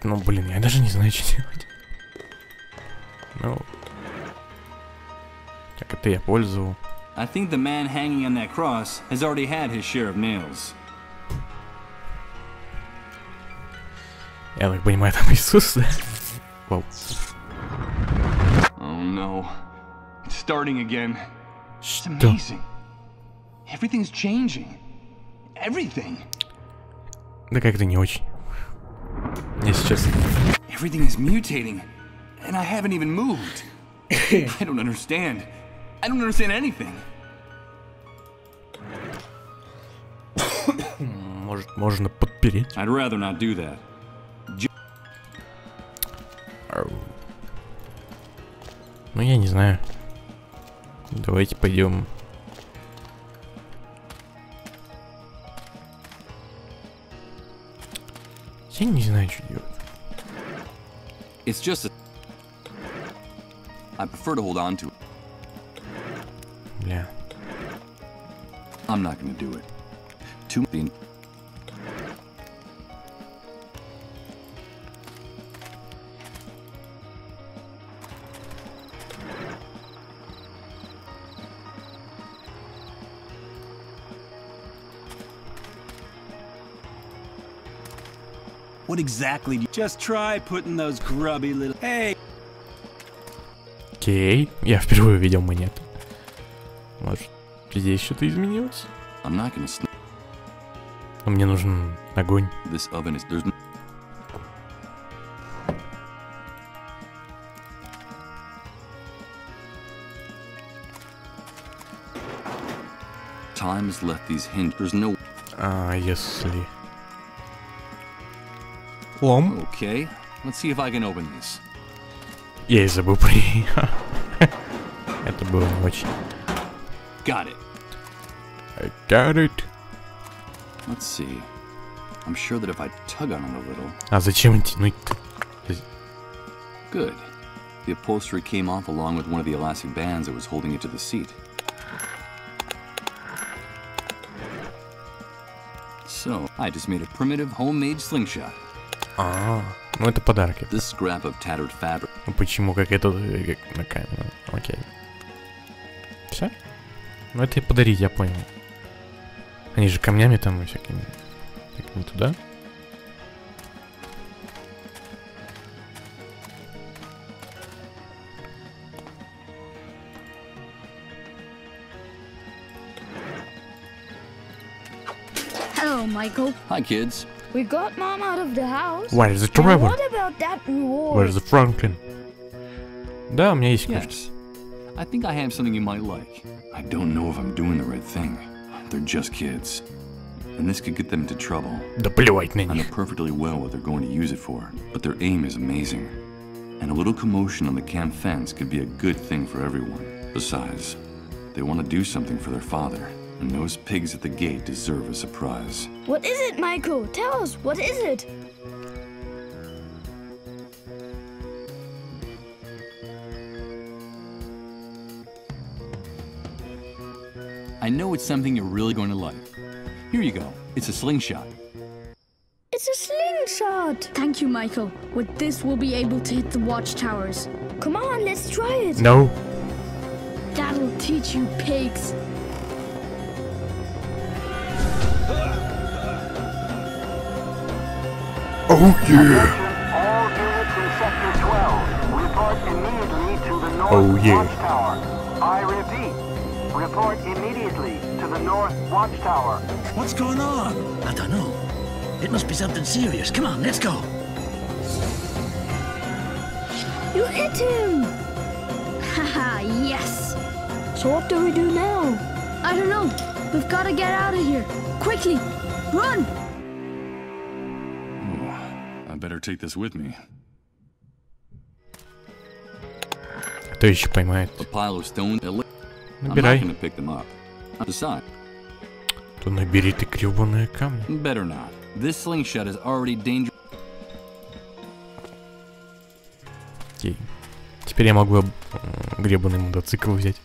Ну, блин, я даже не знаю, что делать. Ну... Как это я пользовал? I think the man hanging on that cross has already had his share of nails. Я так понимаю, там Иисус, да? Вау. Oh no. It's starting again. It's Что? amazing. Everything's changing. Everything. Да как-то не очень. Я сейчас... Everything is mutating. And I haven't even moved. I don't understand. I don't understand anything. Может, можно подпереть? I'd rather not do that. Ну, я не знаю. Давайте пойдем. Я не знаю, что делать. It's just a... I prefer to hold on to it. Бля. I'm not gonna do it. Too being... What exactly do you... Just try putting those grubby little... Hey! Окей. Я впервые видел монету. Может, здесь что-то изменилось? I'm not gonna snap. Но мне нужен огонь. This oven is... There's... Time has left these hinges. There's no... А если... Лом? Okay, let's see if I can open this. Я и забыл про нее. Это было не очень. Got it. I got it. Let's see. I'm sure that if I tug on it a little... А зачем тянуть-то? Good. The upholstery came off along with one of the elastic bands that was holding it to the seat. So, I just made a primitive homemade slingshot. А, ну это подарок. This scrap of tattered fabric. Ну почему, как это, как на камеру? Окей. Все? Ну это и подарить, я понял. Они же камнями там и всякими туда. Hello, Michael. Hi, kids. We got Mom out of the house. Where's the And Trevor? what about that reward? Where's the Franklin? Да, у меня есть кое-что. Yes. I think I have something you might like. I don't know if I'm doing the right thing. They're just kids. And this could get them into trouble. Да плевать на I know них. perfectly well what they're going to use it for, but their aim is amazing. And a little commotion on the camp fence could be a good thing for everyone. Besides, they want to do something for their father, and those pigs at the gate deserve a surprise. What is it, Michael? Tell us, what is it? I know it's something you're really going to like. Here you go. It's a slingshot. It's a slingshot. Thank you, Michael. With this, we'll be able to hit the watchtowers. Come on, let's try it. No. That'll teach you, pigs. Oh yeah. All units in Sector 12, report immediately to the North Oh, yeah. Watchtower. I repeat, report immediately to the North Watchtower. What's going on? I don't know. It must be something serious. Come on, let's go. You hit him. Haha, yes. So what do we do now? I don't know. We've got to get out of here. Quickly, run! I better take this with me. Кто еще поймает? A pile of stones. I'm not Набирай. going to pick them up. Decide. То набери ты гребаные камни. Better not. This slingshot is already dangerous. Окей. Теперь я могу гребаный мотоцикл взять.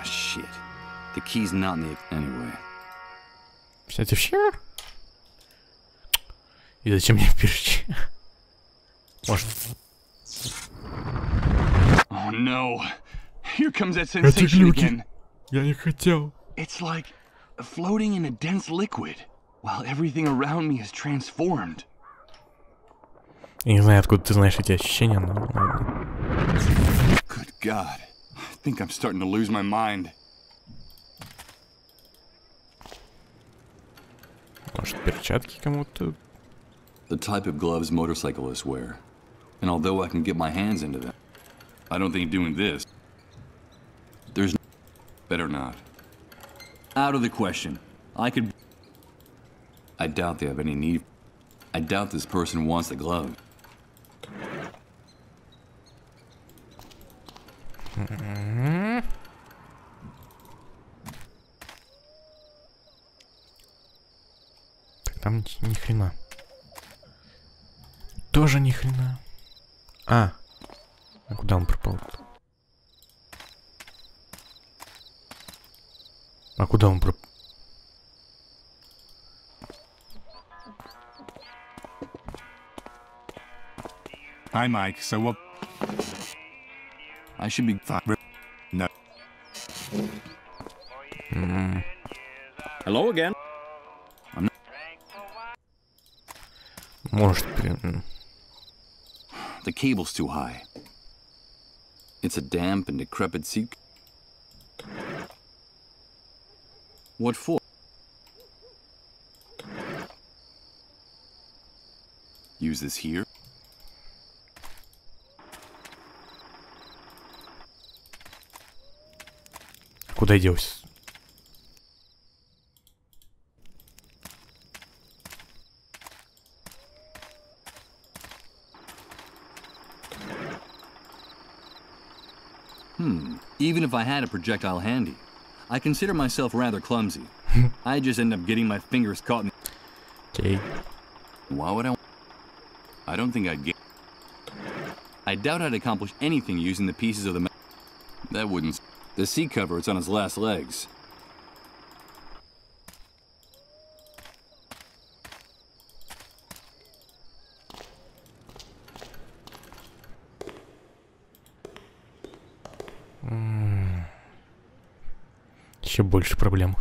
Ah, shit. The key's not in the... Anyway. Кстати, все? И зачем мне перчи? Может... Oh no. Here comes that sensation again. Я не хотел. It's like floating in a dense liquid, while everything around me is transformed. Я не знаю, откуда ты знаешь эти ощущения, но ладно. Good God. I think I'm starting to lose my mind. Может, перчатки кому-то? The type of gloves motorcyclists wear. And although I can get my hands into them, I don't think doing this... There's... Better not. Out of the question. I could... I doubt they have any need... I doubt this person wants the glove. Так там ни хрена. Тоже ни хрена. А куда он пропал? А куда он пропал? Hi, Mike. So what? I should be fine. No. Hello again. Может, The cable's too high. It's a damp and decrepit seat. What for? Use this here? куда делся? Even if I had a projectile handy, I consider myself rather clumsy. I just end up getting my fingers caught in... Okay. Why would I don't think I'd get... I doubt I'd accomplish anything using the pieces of the... That wouldn't... The seat cover, it's on its last legs. Еще больше проблем.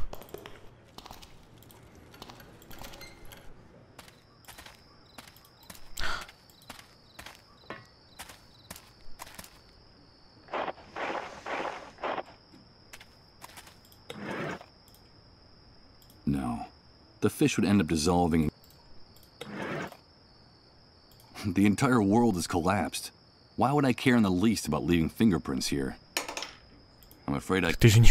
No. The fish would end up dissolving. The entire world has collapsed. Why would I care in the least about leaving fingerprints here? I'm afraid I... Ты же не...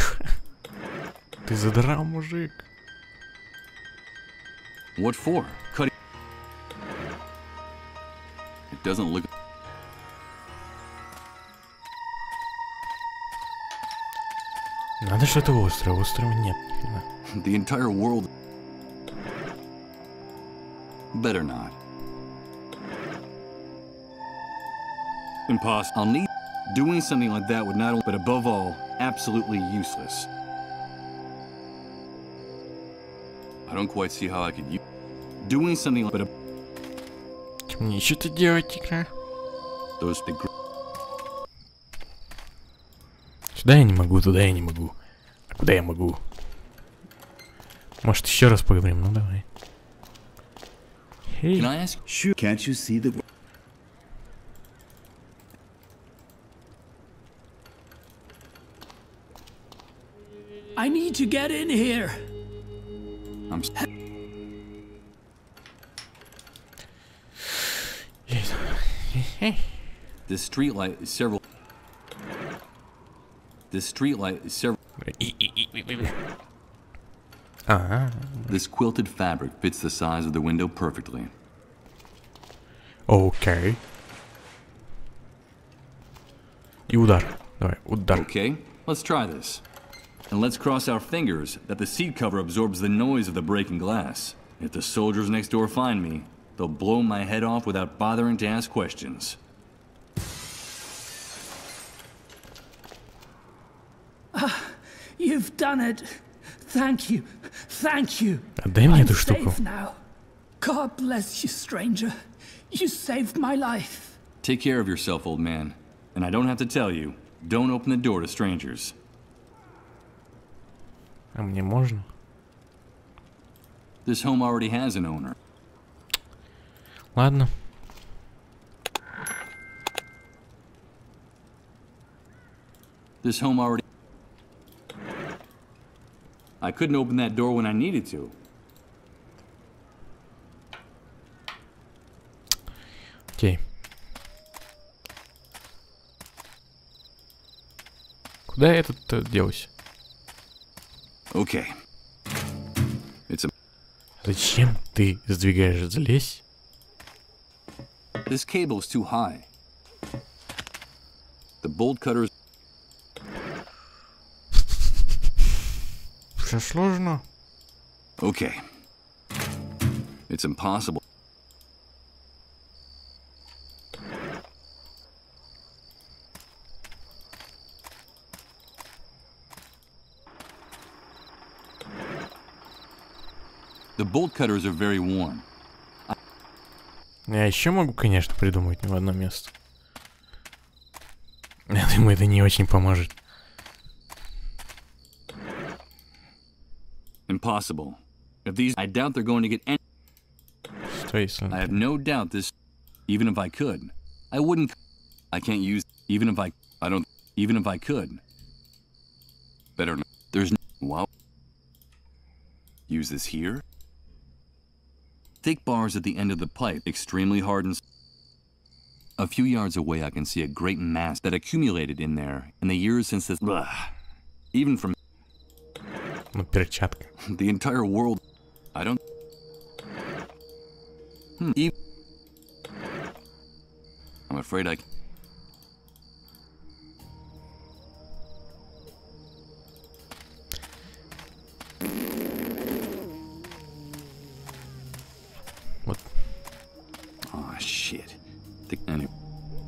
Ты задрал, мужик. What for? Cutting... It doesn't look... Надо что-то острое. Острого нет. Ни хрена. The entire world... Better not. Impossible. I'll need... Doing something like that would not only... But above all, absolutely useless. I don't quite see how I could use... Doing something like... But Мне что-то делать, игра. those big... Сюда я не могу, туда я не могу. А куда я могу? Может, еще раз поговорим? Ну, давай. Can I ask... Sure. Can't you see the... I need to get in here. I'm... This streetlight is several... This streetlight is several... This quilted fabric fits the size of the window perfectly. Окей. И удар. Давай, удар. Okay, let's try this. And let's cross our fingers that the seat cover absorbs the noise of the breaking glass. If the soldiers next door find me, they'll blow my head off without bothering to ask questions. You've done it. Thank you. Thank you. Отдай мне I'm эту штуку. safe now. God bless you, stranger. You saved my life. Take care of yourself, old man. And I don't have to tell you, don't open the door to strangers. А мне можно? This home already has an owner. Ладно. This home already... I couldn't open that door when I needed to. Окей. Куда я этот делся? Okay. It's a... Зачем ты сдвигаешь? Залезь. This cable is too high. The bolt cutters... Все сложно. Okay. It's impossible. The bolt cutters are very worn. Я еще могу, конечно, придумать в одно место. Я думаю, это не очень поможет. Impossible. If these... I doubt they're going to get any... Что если... I have no doubt this... Even if I could. I wouldn't... I can't use... Even if I... I don't... Even if I could. Better... There's no... Wow. Use this here? Thick bars at the end of the pipe, extremely hardened. A few yards away, I can see a great mass that accumulated in there in the years since this... Ugh. Even from... Ну, перчатка. The entire world... I don't... I'm afraid I... Вот. Oh, shit.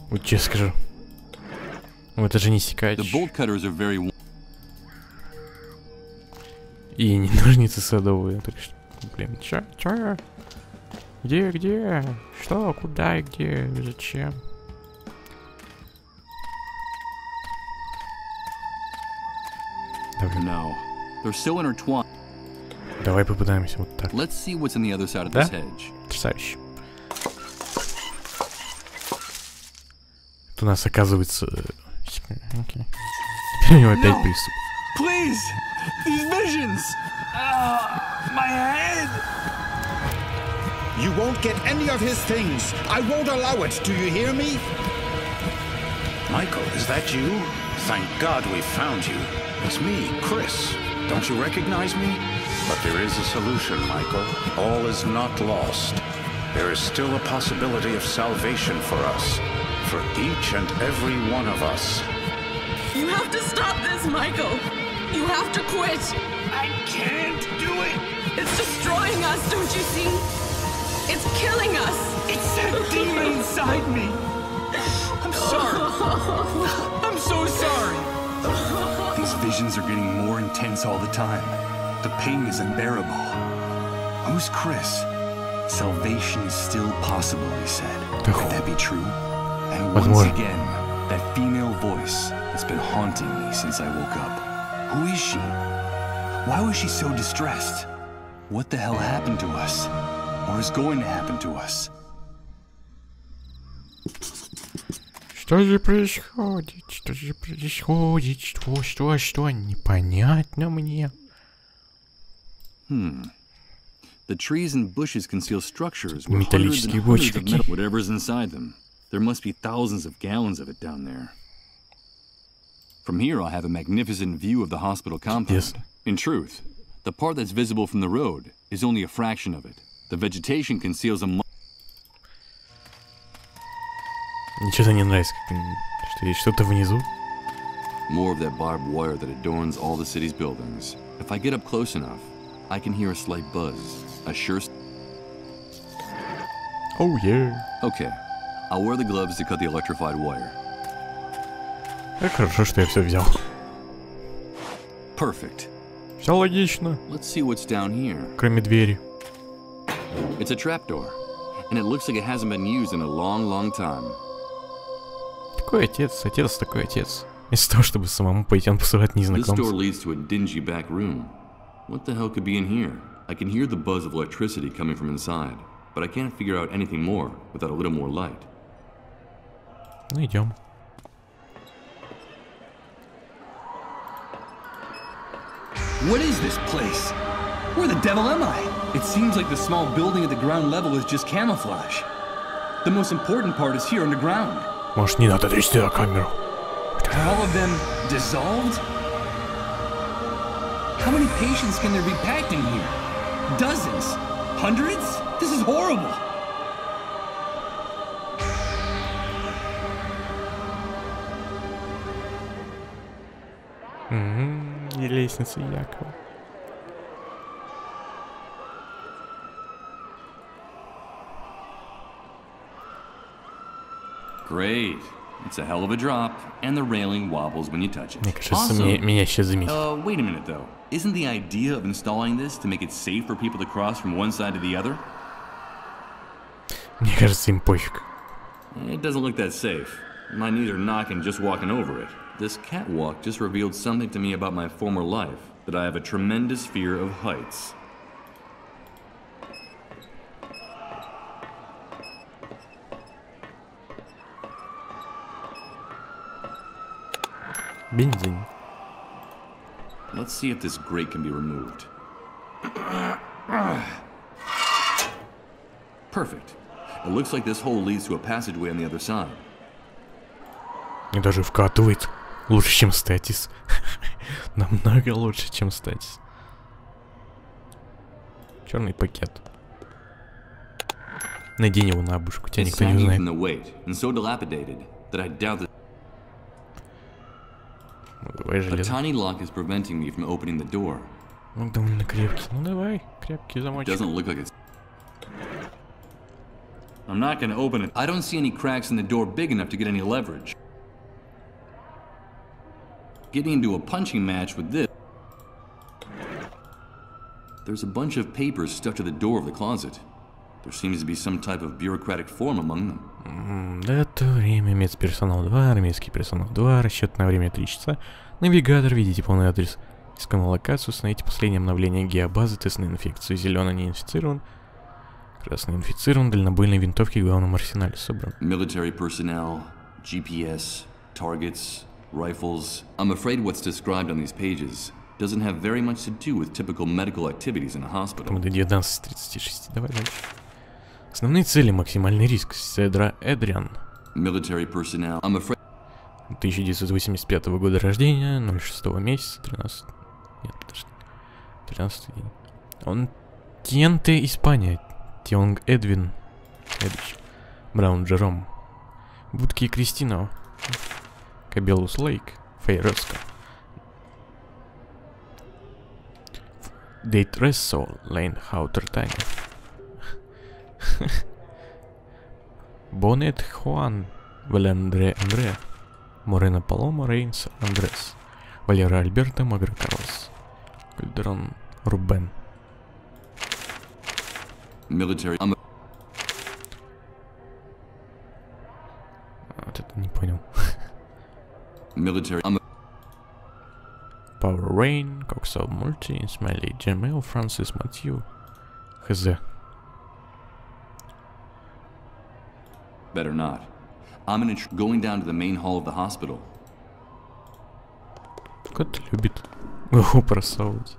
Вот честно скажу. Ну, это же не секач. The bolt cutters are very... И не ножницы садовые. Так что, блин, чё? Где? Что? Куда и где? Зачем? Давай. No. They're so intertwined. Давай попытаемся вот так. Let's see what's on the other side of Да? this hedge. Потрясающе. У нас оказывается... Окей. Теперь у него опять приступ. Please! These visions! My head! You won't get any of his things. I won't allow it. Do you hear me? Michael, is that you? Thank God we found you. It's me, Chris. Don't you recognize me? But there is a solution, Michael. All is not lost. There is still a possibility of salvation for us. For each and every one of us. You have to stop this, Michael. You have to quit. I can't do it. It's destroying us, don't you see? It's killing us. It's that demon inside me. I'm sorry. I'm so sorry. These visions are getting more intense all the time. The pain is unbearable. Who's Chris? Salvation is still possible, he said. Could that be true? And once again, that female voice has been haunting me since I woke up. Who is she? Why was she so distressed? What the hell happened to us? Or is going to happen to us? Что же происходит? Что? Непонятно мне. The trees and bushes conceal structures with Металлические бочки. Whatever's inside them. There must be thousands of gallons of it down there. From here, I'll have a magnificent view of the hospital compound. Yes. In truth, the part that's visible from the road is only a fraction of it. The vegetation conceals a... Ничего не нравится, как что есть что-то внизу. More of that barbed wire that adorns all the city's buildings. If I get up close enough, I can hear a slight buzz. A sure... Oh yeah. Okay. I'll wear the gloves to cut the electrified wire. Как хорошо, что я все взял. Perfect. Все логично. Let's see what's down here. Кроме двери. It's a trapdoor, and it looks like it hasn't been used in a long, long time. Такой отец, отец такой отец. Вместо того, чтобы самому пойти, он посылает This door незнакомцев. leads to a dingy back room. What the hell could be in here? I can hear the buzz of electricity coming from inside, but I can't figure out anything more without a little more light. Ну идем. What is this place? Where the devil am I? It seems like the small building at the ground level is just camouflage. The most important part is here underground. Может, не надо трясти на камеру. Are all of them dissolved? How many patients can there be packed in here? Dozens? Hundreds? This is horrible. И лестница Якова. Great. It's a hell of a drop, and the railing wobbles when you touch it. Мне кажется, меня сейчас заметит. Wait a minute though. Isn't the idea of installing this to make it safe for people to cross from one side to the other? Мне кажется, им пофиг. It doesn't look that safe. My knees are knocking just walking over it. This catwalk just revealed something to me about my former life, that I have a tremendous fear of heights. Бензин. Let's see if this grate can be removed. Perfect. It looks like this hole leads to a passageway on the other side. И даже вкатывает. Лучше, чем статис. Намного лучше, чем статис. Черный пакет. Надень его на обушку, тебя никто не узнает. Давай железо. Он довольно крепкий. Ну давай, крепкий замочек. I'm not going to open it. I don't see any cracks in the door big enough to get any leverage. Getting into a punching match with this. There's a bunch of papers stuck to the door of the closet. There seems to be some type of bureaucratic form among them. Дата, время, медперсонал 2, армейский персонал 2, расчетное время 3 часа, навигатор, введите полный адрес, искомую локацию, установите последнее обновление геобазы, тест на инфекцию, зеленый не инфицирован, красный инфицирован, дальнобойные винтовки в главном арсенале собран. Military personnel, GPS, targets, rifles. I'm afraid what's described on these pages doesn't have very much to do with typical medical activities in a hospital. До 19:36, давай дальше. Основные цели, максимальный риск. Седра Эдриан. Military personnel. I'm afraid. 1985 года рождения, 06 месяца, 13. Нет, подожди. 13 день. Он Тиенте, Испания. Тионг Эдвин. Следующий. Браун Джером. Будки Кристино. Кабелус Лейк. Фейроско. Дейт Рессо. Лейн Хаутер Таня. Бонет Хуан. Валендре Андре. Морена Палома Рейнс Андрес. Валера Альберто Магра Карлос. Кальдерон Рубен. Military. Вот это не понял. Military. Power Rain, Coxo Multi, Смайли Джемейл, Франсис Матью. Хз. Better not. I'm going down to the main hall of the hospital. Кот любит его просовывать.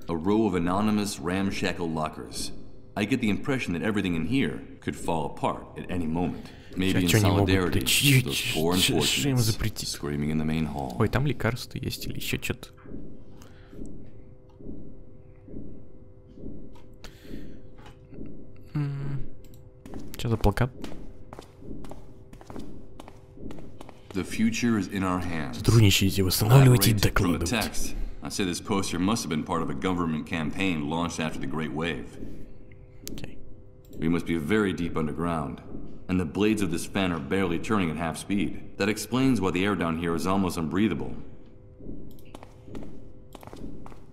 A row of anonymous ramshackle lockers. I get the impression that everything in here could fall apart at any moment. Maybe in solidarity with those poor unfortunates screaming in the main hall. Ой, там лекарства есть или еще что-то. Что за плакат? The future is in our hands. Сотрудничайте, восстанавливайте и докладывайте. I say this poster must have been part of a government campaign launched after the Great Wave. Okay. We must be very deep underground, and the blades of this fan are barely turning at half speed. That explains why the air down here is almost unbreathable.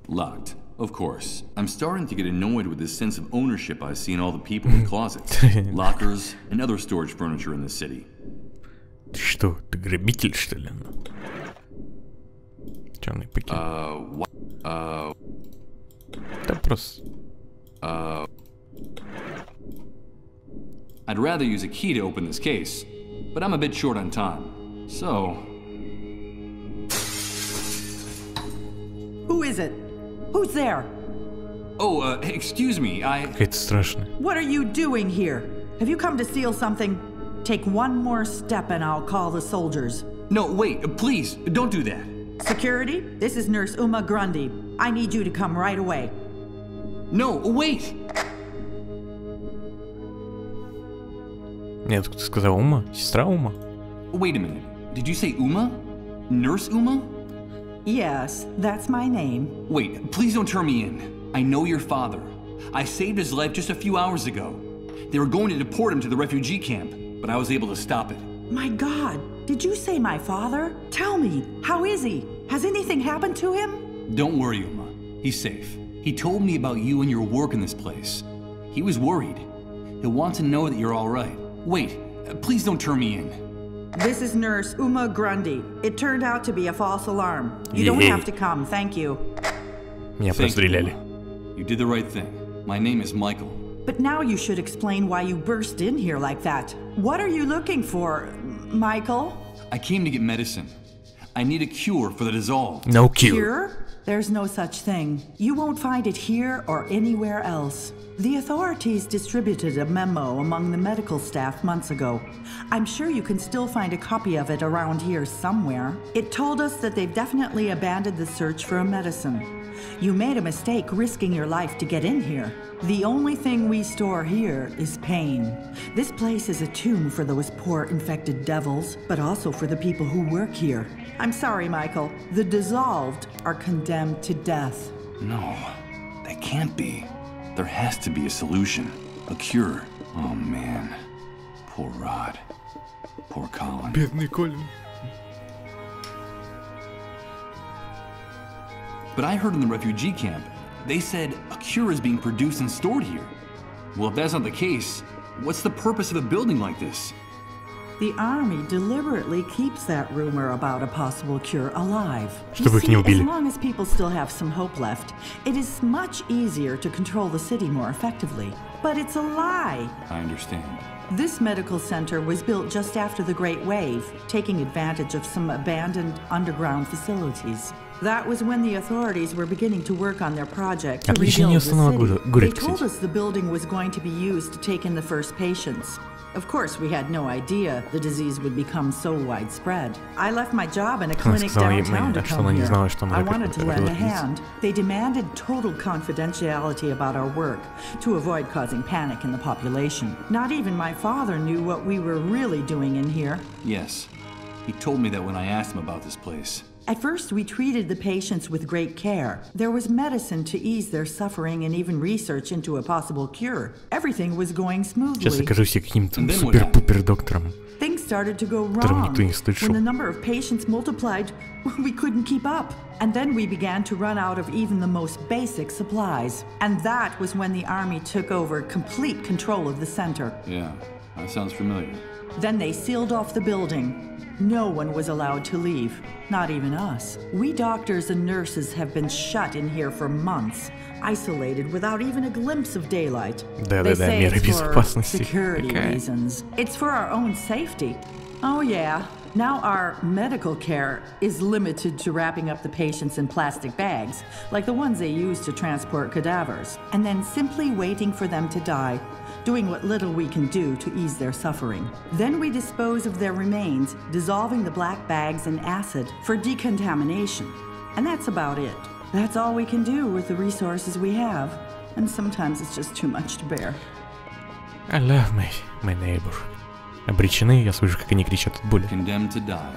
Locked. Of course. I'm starting to get annoyed with this sense of ownership I see in all the people in closets, lockers, and other storage furniture in the city. Ты что, ты грабитель, что ли? Черный пакет. Да просто. I'd rather use a key to open this case, but I'm a bit short on time. So... Who is it? Who's there? Oh, excuse me, Это страшно. What are you doing here? Have you come to steal something? Take one more step and I'll call the soldiers. No, wait, please, don't do that. Security, this is Nurse Uma Grundy. I need you to come right away. No, wait! Нет, ты сказал Ума? Сестра Ума? Wait a minute, did you say Uma? Nurse Uma? Yes, that's my name. Wait, please don't turn me in. I know your father. I saved his life just a few hours ago. They were going to deport him to the refugee camp, but I was able to stop it. My God, did you say my father? Tell me, how is he? Has anything happened to him? Don't worry, Uma. He's safe. He told me about you and your work in this place. He was worried. He'll want to know that you're all right. Wait, please don't turn me in. This is Nurse Uma Grundy. It turned out to be a false alarm. You don't have to come, thank you. Меня простреляли. You did the right thing. My name is Michael. But now you should explain why you burst in here like that. What are you looking for, Michael? I came to get medicine. I need a cure for the dissolved. No cure. Cure? There's no such thing. You won't find it here or anywhere else. The authorities distributed a memo among the medical staff months ago. I'm sure you can still find a copy of it around here somewhere. It told us that they've definitely abandoned the search for a medicine. You made a mistake risking your life to get in here. The only thing we store here is pain. This place is a tomb for those poor infected devils, but also for the people who work here. I'm sorry, Michael. The dissolved are condemned to death. No, they can't be. There has to be a solution. A cure. Oh, man. Poor Rod. Poor Colin. Бедный Колин. But I heard in the refugee camp, they said a cure is being produced and stored here. Well, if that's not the case, what's the purpose of a building like this? The army deliberately keeps that rumor about a possible cure alive. Чтобы их не убили. As long as people still have some hope left, it is much easier to control the city more effectively. But it's a lie. I understand. This medical center was built just after the Great Wave, taking advantage of some abandoned underground facilities. That was when the authorities were beginning to work on their project to rebuild the city. They told us the building was going to be used to take in the first patients. Of course, we had no idea the disease would become so widespread. I left my job in a clinic downtown to come here. I wanted to lend a hand. They demanded total confidentiality about our work to avoid causing panic in the population. Not even my father knew what we were really doing in here. Yes. He told me that when I asked him about this place. At first, we treated the patients with great care. There was medicine to ease their suffering and even research into a possible cure. Everything was going smoothly. Сейчас окажусь я каким-то супер-пупер доктором. Things started to go wrong. When the number of patients multiplied, we couldn't keep up. And then we began to run out of even the most basic supplies. And that was when the army took over complete control of the center. Yeah, that sounds familiar. Then they sealed off the building. No one was allowed to leave, not even us. We doctors and nurses have been shut in here for months, isolated without even a glimpse of daylight. They say it's for security reasons. It's for our own safety. Oh yeah. Now our medical care is limited to wrapping up the patients in plastic bags, like the ones they use to transport cadavers, and then simply waiting for them to die, doing what little we can do to ease their suffering. Then we dispose of their remains, dissolving the black bags in acid for decontamination. And that's about it. That's all we can do with the resources we have, and sometimes it's just too much to bear. I love my neighbor. Обречены, я слышу, как они кричат от боли. Condemned to die.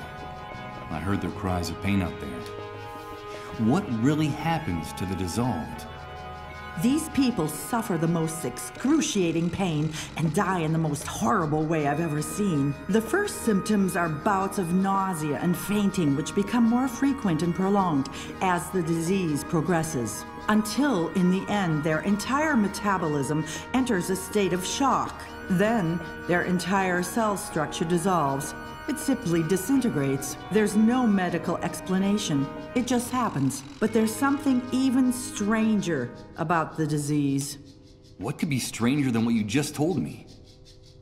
I heard their cries of pain out there. What really happens to the dissolved? These people suffer the most excruciating pain and die in the most horrible way I've ever seen. The first symptoms are bouts of nausea and fainting, which become more frequent and prolonged as the disease progresses, until in the end their entire metabolism enters a state of shock. Then their entire cell structure dissolves. It simply disintegrates. There's no medical explanation. It just happens. But there's something even stranger about the disease. What could be stranger than what you just told me?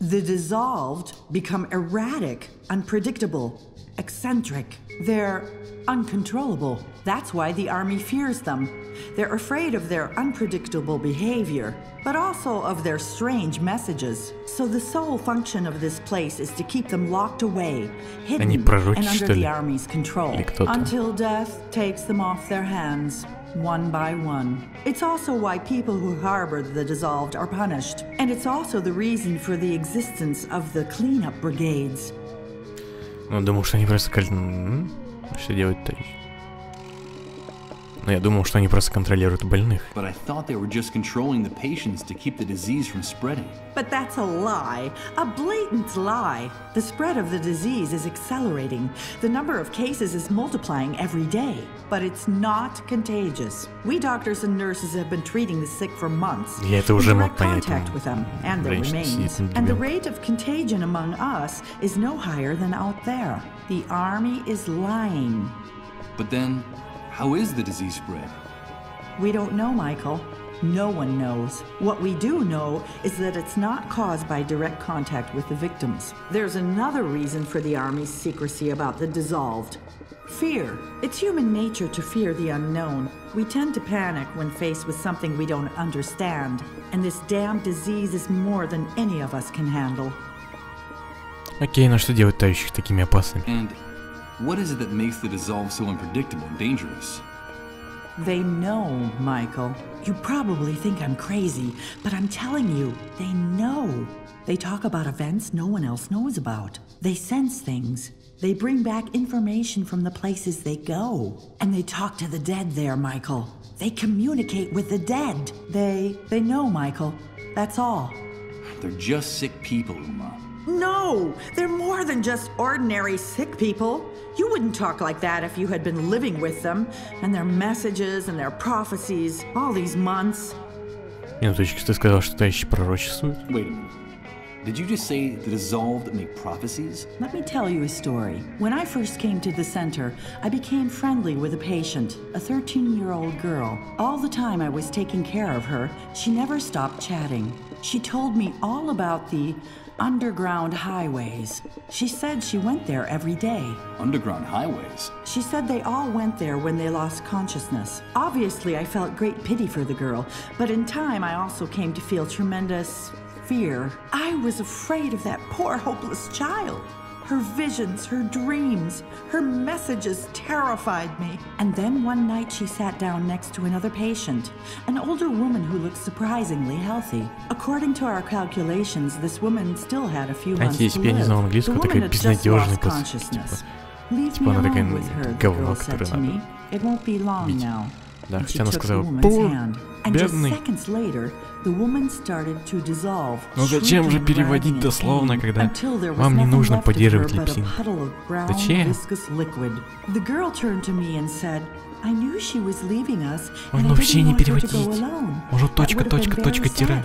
The dissolved become erratic, unpredictable, eccentric. They're uncontrollable. That's why the army fears them. They're afraid of their unpredictable behavior, but also of their strange messages. So the sole function of this place is to keep them locked away, hidden and under the army's control, until death takes them off their hands, one by one. It's also why people who harbor the dissolved are punished. And it's also the reason for the existence of the cleanup brigades. Ну, думал, что они просто... Что делать-то? Но я думал, что они просто контролируют больных. But I thought they were just controlling the patients to keep the disease from spreading. But that's a lie, a blatant lie. The spread of the disease is accelerating. The number of cases is multiplying every day. But it's not contagious. We doctors and nurses have been treating the sick for months. Я это уже мог понять. понять. Contact with them and their remains. And the rate of contagion among us is no higher than out there. The army is lying. But then, how is the disease spread? We don't know, Michael. No one knows. What we do know is that it's not caused by direct contact with the victims. There's another reason for the Army's secrecy about the dissolved. Fear. It's human nature to fear the unknown. We tend to panic when faced with something we don't understand. And this damn disease is more than any of us can handle. Окей, но что делать тающих такими опасными? And what is it that makes the dissolve so unpredictable and dangerous? They know, Michael. You probably think I'm crazy, but I'm telling you, they know. They talk about events no one else knows about. They sense things. They bring back information from the places they go. And they talk to the dead there, Michael. They communicate with the dead. They know, Michael. That's all. They're just sick people, Uma. No! They're more than just ordinary sick people. You wouldn't talk like that if you had been living with them, and their messages and their prophecies all these months. Минуточку, ты сказал, что тающие пророчествуют? Wait a minute. Did you just say the dissolved make prophecies? Let me tell you a story. When I first came to the center, I became friendly with a patient, a 13-year-old girl. All the time I was taking care of her, she never stopped chatting. She told me all about the underground highways. She said she went there every day. Underground highways? She said they all went there when they lost consciousness. Obviously, I felt great pity for the girl, but in time I also came to feel tremendous fear. I was afraid of that poor, hopeless child. Her visions, her dreams, her messages terrified me. And then one night she sat down next to another patient, an older woman who looked surprisingly healthy. According to our calculations, this woman still had a few months to live. The woman had just lost consciousness. Leave me alone with her, the girl said to me. It won't be long now. Да, хотя она сказала, бедный. Но зачем же переводить дословно, когда вам не нужно поддерживать липсинг? Зачем? Можно вообще не переводить. Может точка, точка, точка, тире.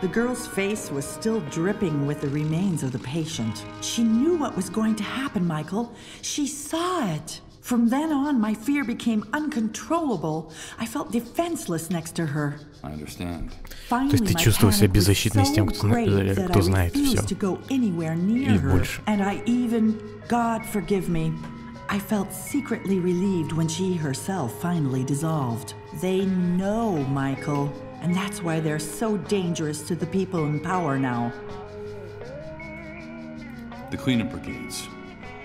The girl's face was still dripping with the remains of the patient. She knew what was going to happen, Michael. She saw it. From then on, my fear became uncontrollable. I felt defenseless next to her. I understand. То есть ты чувствовал себя беззащитной с тем, кто знает все. Или больше. And I even, God forgive me, I felt secretly relieved when she herself finally dissolved. They know, Michael, and that's why they're so dangerous to the people in power now. The cleanup brigades.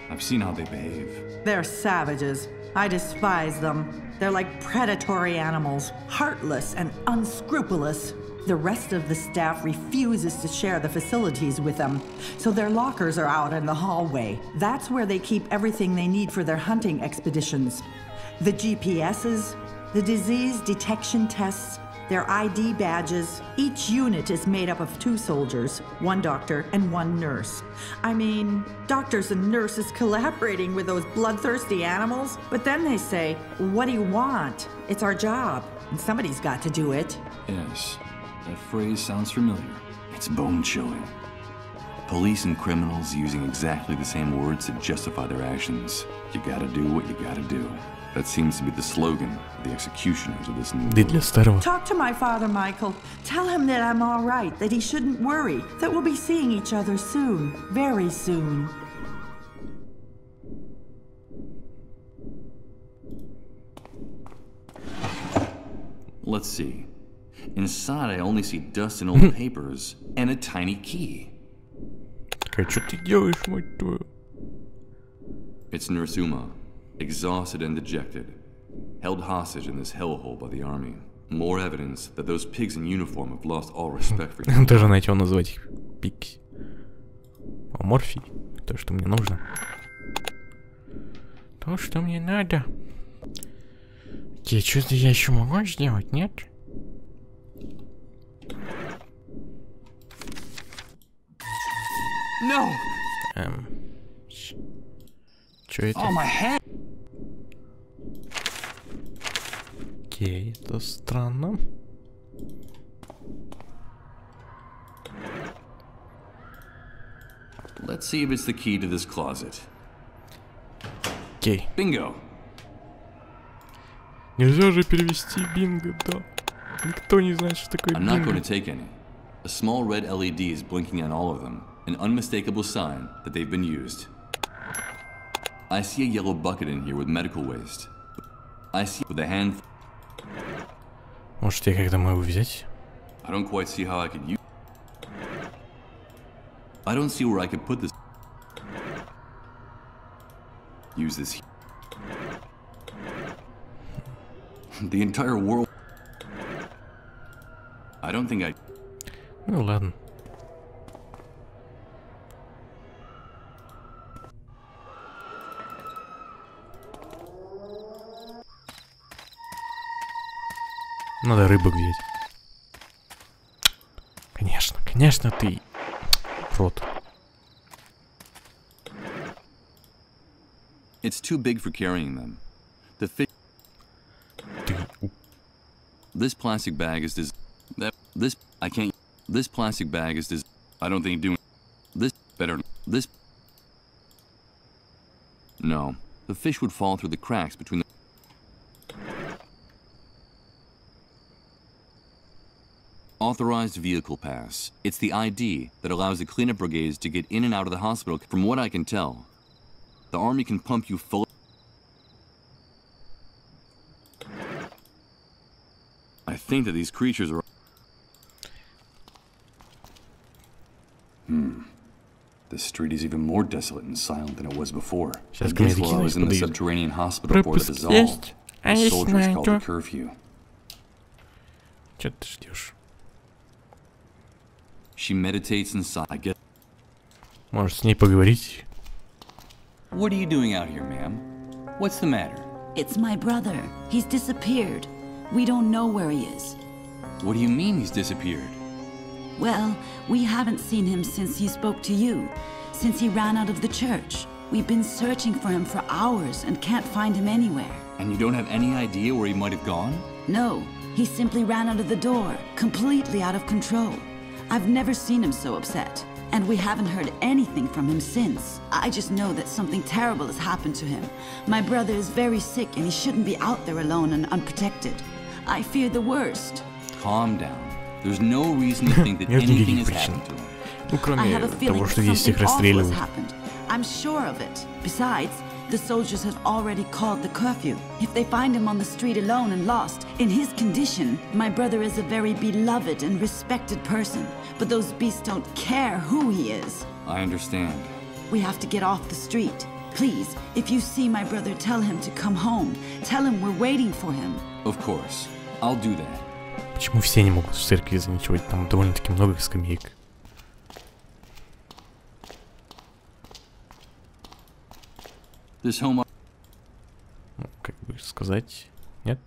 I've seen how they behave. They're savages. I despise them. They're like predatory animals, heartless and unscrupulous. The rest of the staff refuses to share the facilities with them, so their lockers are out in the hallway. That's where they keep everything they need for their hunting expeditions. The GPSs, The disease detection tests, their ID badges. Each unit is made up of 2 soldiers, 1 doctor, and 1 nurse. I mean, doctors and nurses collaborating with those bloodthirsty animals. But then they say, what do you want? It's our job, and somebody's got to do it. Yes, that phrase sounds familiar. It's bone-chilling. Police and criminals using exactly the same words to justify their actions. You gotta do what you gotta do. That seems to be the slogan of the executioners of this new world. Talk to my father, Michael. Tell him that I'm all right, that he shouldn't worry, that we'll be seeing each other soon, very soon. Let's see. Inside, I only see dust and old papers and a tiny key. Что ты делаешь, мать твою? It's Nurse Uma, exhausted and dejected, held hostage in this hellhole by the army. More evidence that those pigs in uniform have lost all respect for you. Даже начал называть их пикси. Морфий. То, что мне нужно. То, что мне надо. Окей, что-то я еще могу сделать, нет? No. Чё это? Oh, my head. Окей, это странно. Let's see if it's the key to this closet. Окей. Bingo. Нельзя же перевести бинго, да. Никто не знает, что такое I'm not going бинго. to take any. A small red LED is blinking on all of them, an unmistakable sign that they've been used. I see a yellow bucket in here with medical waste. I see with a hand. Может, я когда могу взять? I don't quite see how I could use. I don't see where I could put this. Use this. The entire world. I don't think I. Ну ладно. Надо рыбок взять. Конечно, конечно ты. Рот. It's too big for carrying them. The fish. This plastic bag is this I can't. This plastic bag is I don't think doing this better. This. No, the fish would fall through the cracks between the. Authorized vehicle pass. It's the ID that allows the cleanup brigades to get in and out of the hospital. From what I can tell, the army can pump you full. I think that these creatures are. The street is even more desolate and silent than it was before. This law was in the subterranean hospital before the dissolved. The soldiers called a curfew. Чё ты ждёшь? She meditates inside. I guess. Может, с ней поговорить? What are you doing out here, ma'am? What's the matter? It's my brother. He's disappeared. We don't know where he is. What do you mean he's disappeared? Well, we haven't seen him since he spoke to you, since he ran out of the church. We've been searching for him for hours and can't find him anywhere. And you don't have any idea where he might have gone? No, he simply ran out of the door, completely out of control. I've never seen him so upset, and we haven't heard anything from him since. I just know that something terrible has happened to him. My brother is very sick and he shouldn't be out there alone and unprotected. I fear the worst. Calm down. There's no reason to think that anything has happened to him. Ну, кроме того, что здесь всех расстреливают. I'm sure of it. Besides, the soldiers have already called the curfew. If they find him on the street alone and lost, in his condition, my brother is a very beloved and respected person. But those beasts don't care who he is. I understand. We have to get off the street. Please, if you see my brother, tell him to come home. Tell him we're waiting for him. Of course. I'll do that. Почему все не могут в церкви заночевать? Там довольно-таки много скамеек. This home. Ну, как бы сказать, нет?